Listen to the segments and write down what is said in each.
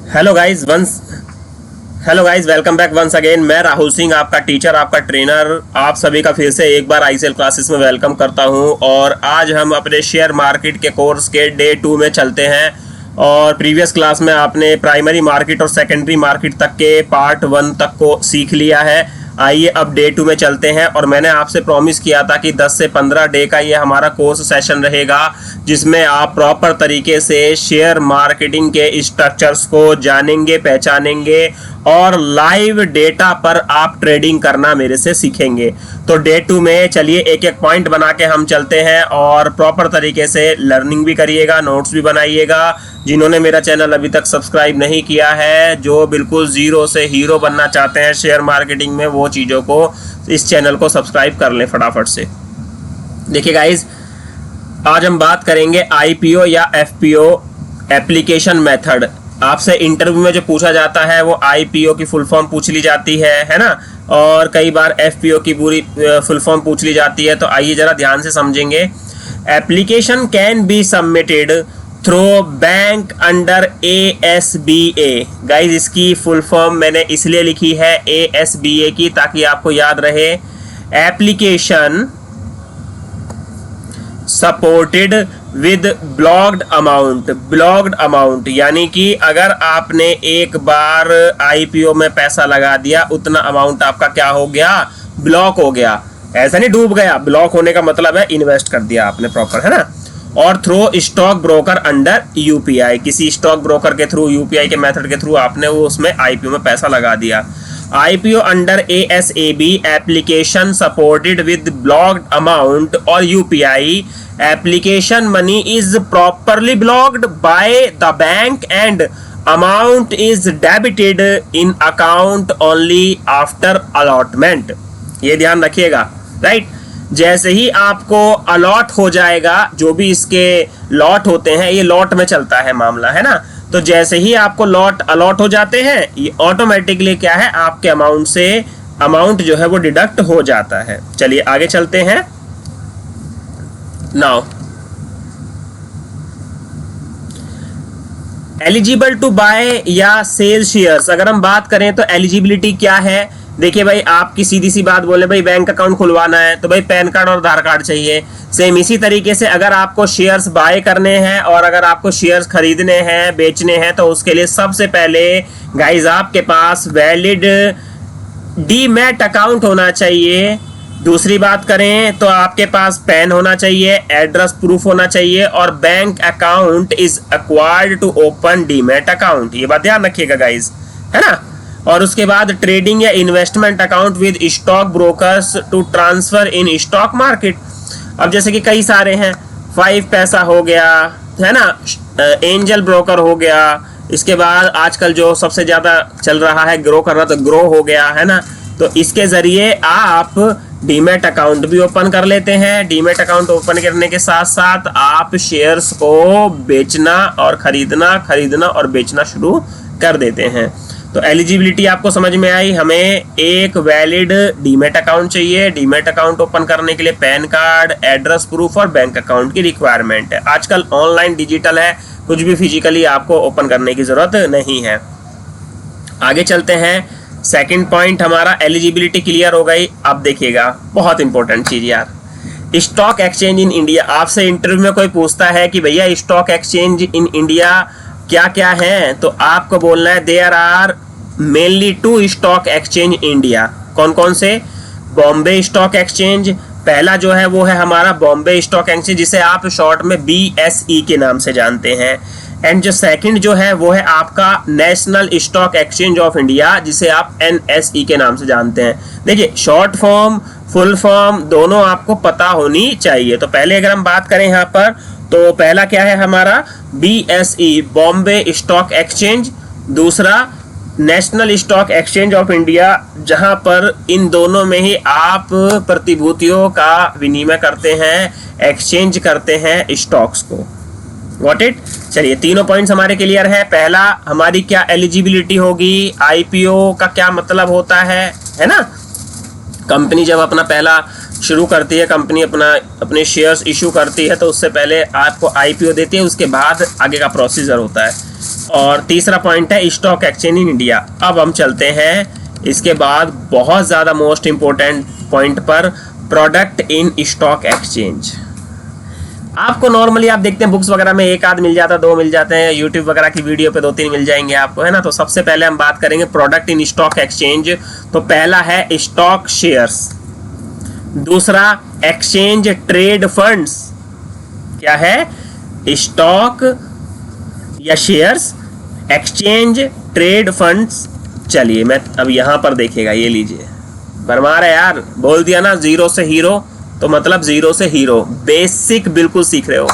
Hello guys welcome back once again. मैं राहुल सिंह, आपका teacher, आपका ट्रेनर, आप सभी का फिर से एक बार आईसीएल क्लासेस में वेलकम करता हूं। और आज हम अपने शेयर मार्केट के कोर्स के डे 2 में चलते हैं। और प्रीवियस क्लास में आपने प्राइमरी मार्केट और सेकेंडरी मार्केट तक के पार्ट 1 तक को सीख लिया है। आइए अब डे 2 में चलते हैं। और मैंने आपसे प्रॉमिस किया था कि 10 से 15 डे का ये हमारा कोर्स सेशन रहेगा, जिसमें आप प्रॉपर तरीके से शेयर मार्केटिंग के स्ट्रक्चर्स को जानेंगे, पहचानेंगे और लाइव डेटा पर आप ट्रेडिंग करना मेरे से सीखेंगे। तो डे 2 में चलिए एक एक पॉइंट बना के हम चलते हैं और प्रॉपर तरीके से लर्निंग भी करिएगा, नोट्स भी बनाइएगा। जिन्होंने मेरा चैनल अभी तक सब्सक्राइब नहीं किया है, जो बिल्कुल ज़ीरो से हीरो बनना चाहते हैं शेयर मार्केटिंग में, वो चीज़ों को, इस चैनल को सब्सक्राइब कर लें फटाफट से। देखिए गाइज, आज हम बात करेंगे आईपीओ या एफपीओ एप्लीकेशन मेथड। आपसे इंटरव्यू में जो पूछा जाता है वो आईपीओ की फुल फॉर्म पूछ ली जाती है ना, और कई बार एफपीओ की पूरी फुल फॉर्म पूछ ली जाती है। तो आइए ज़रा ध्यान से समझेंगे। Application can be submitted through bank under ASBA। Guys, इसकी फुल फॉर्म मैंने इसलिए लिखी है ASBA की, ताकि आपको याद रहे। Application supported with blocked amount यानी कि अगर आपने एक बार आईपीओ में पैसा लगा दिया, उतना अमाउंट आपका क्या हो गया, ब्लॉक हो गया। ऐसा नहीं डूब गया, ब्लॉक होने का मतलब है इन्वेस्ट कर दिया आपने प्रॉपर, है ना। और through stock broker under UPI, किसी स्टॉक ब्रोकर के थ्रू, UPI के मेथड के थ्रू आपने वो उसमें आईपीओ में पैसा लगा दिया। IPO under ASAB application supported with blocked amount or UPI application money is properly blocked by the bank and amount is debited in account only after allotment। ये ध्यान रखिएगा, राइट। जैसे ही आपको अलॉट हो जाएगा, जो भी इसके लॉट होते हैं, ये लॉट में चलता है मामला, है ना। तो जैसे ही आपको लॉट अलॉट हो जाते हैं, ये ऑटोमेटिकली क्या है, आपके अमाउंट से अमाउंट जो है वो डिडक्ट हो जाता है। चलिए आगे चलते हैं। नाउ एलिजिबल टू बाय या सेल शेयर्स, अगर हम बात करें तो एलिजिबिलिटी क्या है। देखिए भाई, आपकी सीधी सी बात बोले, भाई बैंक अकाउंट खुलवाना है तो भाई पैन कार्ड और आधार कार्ड चाहिए। सेम इसी तरीके से अगर आपको शेयर्स बाय करने हैं और अगर आपको शेयर्स खरीदने हैं, बेचने हैं, तो उसके लिए सबसे पहले गाइज आपके पास वैलिड डीमैट अकाउंट होना चाहिए। दूसरी बात करें तो आपके पास पैन होना चाहिए, एड्रेस प्रूफ होना चाहिए और bank account is acquired to open demat account. ये बात ध्यान रखिएगा गाइज, है ना। और उसके बाद ट्रेडिंग या investment account with stock brokers to transfer in stock market. अब जैसे कि कई सारे हैं, 5 पैसा हो गया, है ना, एंजल ब्रोकर हो गया, इसके बाद आजकल जो सबसे ज़्यादा चल रहा है ग्रो करना, तो ग्रो हो गया, है ना। तो इसके ज़रिए आप डीमैट अकाउंट भी ओपन कर लेते हैं। डीमैट अकाउंट ओपन करने के साथ साथ आप शेयर्स को बेचना और खरीदना और बेचना शुरू कर देते हैं। तो एलिजिबिलिटी आपको समझ में आई। हमें एक वैलिड डीमैट अकाउंट चाहिए। डीमैट अकाउंट ओपन करने के लिए पैन कार्ड, एड्रेस प्रूफ और बैंक अकाउंट की रिक्वायरमेंट है। आजकल ऑनलाइन डिजिटल है, कुछ भी फिजिकली आपको ओपन करने की जरूरत नहीं है। आगे चलते हैं। सेकंड पॉइंट हमारा एलिजिबिलिटी क्लियर हो गई। अब देखिएगा, बहुत इंपॉर्टेंट चीज यार, स्टॉक एक्सचेंज इन इंडिया। आपसे इंटरव्यू में कोई पूछता है कि भैया स्टॉक एक्सचेंज इन इंडिया क्या क्या है, तो आपको बोलना है there are mainly 2 stock exchange India. कौन कौन से? बॉम्बे स्टॉक एक्सचेंज, पहला जो है वो है हमारा बॉम्बे स्टॉक एक्सचेंज, जिसे आप शॉर्ट में BSE के नाम से जानते हैं। एंड जो सेकंड जो है वो है आपका national stock exchange of India, जिसे आप NSE के नाम से जानते हैं। देखिए, शॉर्ट फॉर्म, फुल फॉर्म दोनों आपको पता होनी चाहिए। तो पहले अगर हम बात करें यहाँ पर, तो पहला क्या है हमारा BSE, बॉम्बे स्टॉक एक्सचेंज। दूसरा national stock exchange of India, जहां पर इन दोनों में ही आप प्रतिभूतियों का विनिमय करते हैं, एक्सचेंज करते हैं स्टॉक्स को। Got it. चलिए, तीनों पॉइंट्स हमारे क्लियर है। पहला, हमारी क्या एलिजिबिलिटी होगी, आईपीओ का क्या मतलब होता है ना। कंपनी जब अपना पहला शुरू करती है, कंपनी अपने शेयर्स इशू करती है, तो उससे पहले आपको आईपीओ देती है, उसके बाद आगे का प्रोसीजर होता है। और तीसरा पॉइंट है स्टॉक एक्सचेंज इन इंडिया। अब हम चलते हैं इसके बाद बहुत ज़्यादा मोस्ट इंपॉर्टेंट पॉइंट पर, प्रोडक्ट इन स्टॉक एक्सचेंज। आपको नॉर्मली आप देखते हैं बुक्स वगैरह में एक आध मिल जाता है, 2 मिल जाते हैं, यूट्यूब वगैरह की वीडियो पे 2-3 मिल जाएंगे आपको, है ना। तो सबसे पहले हम बात करेंगे प्रोडक्ट इन स्टॉक एक्सचेंज। तो पहला है स्टॉक शेयर्स, दूसरा एक्सचेंज ट्रेड फंड्स। क्या है? स्टॉक या शेयर्स, एक्सचेंज ट्रेड फंड्स। चलिए मैं अब यहां पर देखिएगा, ये लीजिए, भरमार है यार, बोल दिया ना जीरो से हीरो, तो मतलब जीरो से हीरो, बेसिक बिल्कुल सीख रहे हो।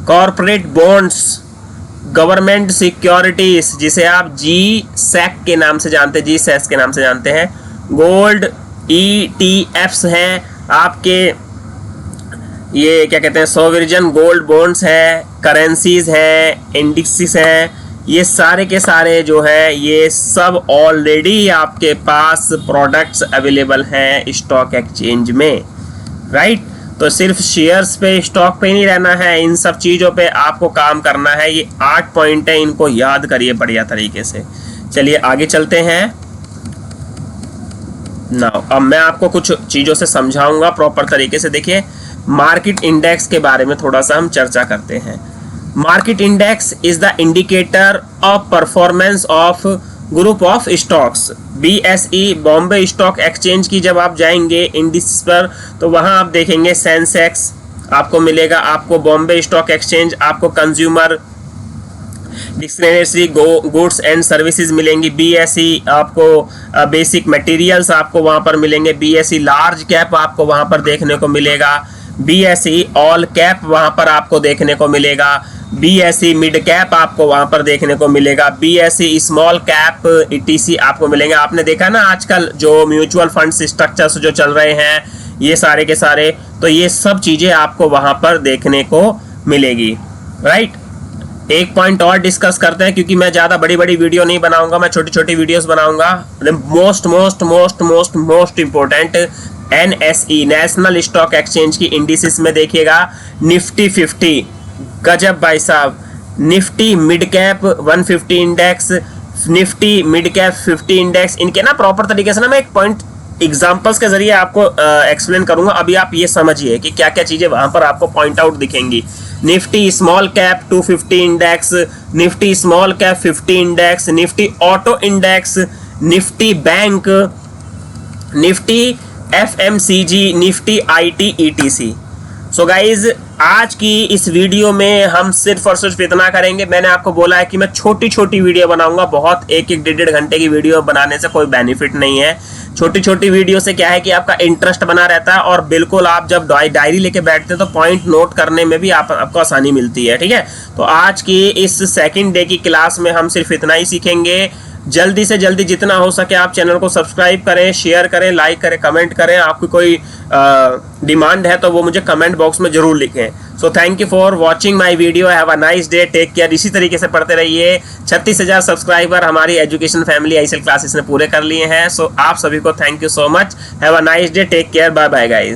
कॉर्पोरेट बॉन्ड्स, गवर्नमेंट सिक्योरिटीज जिसे आप जी सैक के नाम से जानते हैं, जी सैस के नाम से जानते हैं, गोल्ड ETFs हैं आपके, ये क्या कहते हैं, सोवरिजन गोल्ड बॉन्ड्स हैं, करेंसीज हैं, इंडिक्सिस हैं, ये सारे के सारे जो है ये सब ऑलरेडी आपके पास प्रोडक्ट्स अवेलेबल हैं स्टॉक एक्सचेंज में, राइट। तो सिर्फ शेयर्स पे, स्टॉक पे नहीं रहना है, इन सब चीज़ों पे आपको काम करना है। ये 8 पॉइंट है, इनको याद करिए बढ़िया तरीके से। चलिए आगे चलते हैं। नाउ अब मैं आपको कुछ चीज़ों से समझाऊंगा प्रॉपर तरीके से। देखिए मार्केट इंडेक्स के बारे में थोड़ा सा हम चर्चा करते हैं। Market index is the indicator of performance of group of stocks. BSE Bombay stock exchange की जब आप जाएंगे इंडिस पर, तो वहां आप देखेंगे सेंसेक्स आपको मिलेगा, आपको बॉम्बे स्टॉक एक्सचेंज, आपको consumer discretionary goods and services मिलेंगी। BSE आपको बेसिक मटेरियल्स आपको वहां पर मिलेंगे। BSE लार्ज कैप आपको वहां पर देखने को मिलेगा। BSE ऑल कैप वहां पर आपको देखने को मिलेगा। BSE मिड कैप आपको वहां पर देखने को मिलेगा। BSE स्मॉल कैप ETC आपको मिलेंगे। आपने देखा ना आजकल जो म्यूचुअल फंड स्ट्रक्चर्स जो चल रहे हैं ये सारे के सारे, तो ये सब चीजें आपको वहां पर देखने को मिलेगी, राइट। एक पॉइंट और डिस्कस करते हैं, क्योंकि मैं ज़्यादा बड़ी बड़ी वीडियो नहीं बनाऊंगा, मैं छोटी छोटी वीडियोस बनाऊंगा। Most most most most most important NSE national stock exchange की इंडिसेस में देखिएगा, निफ्टी 50, गजब भाई साहब, Nifty mid cap 150 index, Nifty mid cap 50 index. इनके ना प्रॉपर तरीके से ना मैं एक पॉइंट एग्जांपल्स के जरिए आपको एक्सप्लेन करूंगा। अभी आप ये समझिए कि क्या क्या चीजें वहां पर आपको पॉइंट आउट दिखेंगी। Nifty small cap 250 index, Nifty small cap 50 index, Nifty auto index, Nifty bank, Nifty FMCG, Nifty IT ETC। So guys आज की इस वीडियो में हम सिर्फ और सिर्फ इतना करेंगे। मैंने आपको बोला है कि मैं छोटी छोटी वीडियो बनाऊंगा, बहुत 1-1 1.5 घंटे की वीडियो बनाने से कोई बेनिफिट नहीं है। छोटी छोटी वीडियो से क्या है कि आपका इंटरेस्ट बना रहता है, और बिल्कुल आप जब डायरी लेके बैठते हैं तो पॉइंट नोट करने में भी आपको आसानी मिलती है, ठीक है। तो आज की इस सेकेंड डे की क्लास में हम सिर्फ इतना ही सीखेंगे। जल्दी से जल्दी जितना हो सके आप चैनल को सब्सक्राइब करें, शेयर करें, लाइक करें, कमेंट करें। आपकी कोई डिमांड है तो वो मुझे कमेंट बॉक्स में जरूर लिखें। So thank you for watching my video, have a nice day, take care. इसी तरीके से पढ़ते रहिए। 36,000 सब्सक्राइबर हमारी एजुकेशन फैमिली ICL क्लासेस ने पूरे कर लिए हैं। सो आप सभी को thank you so much, have a nice day, take care, bye bye guys.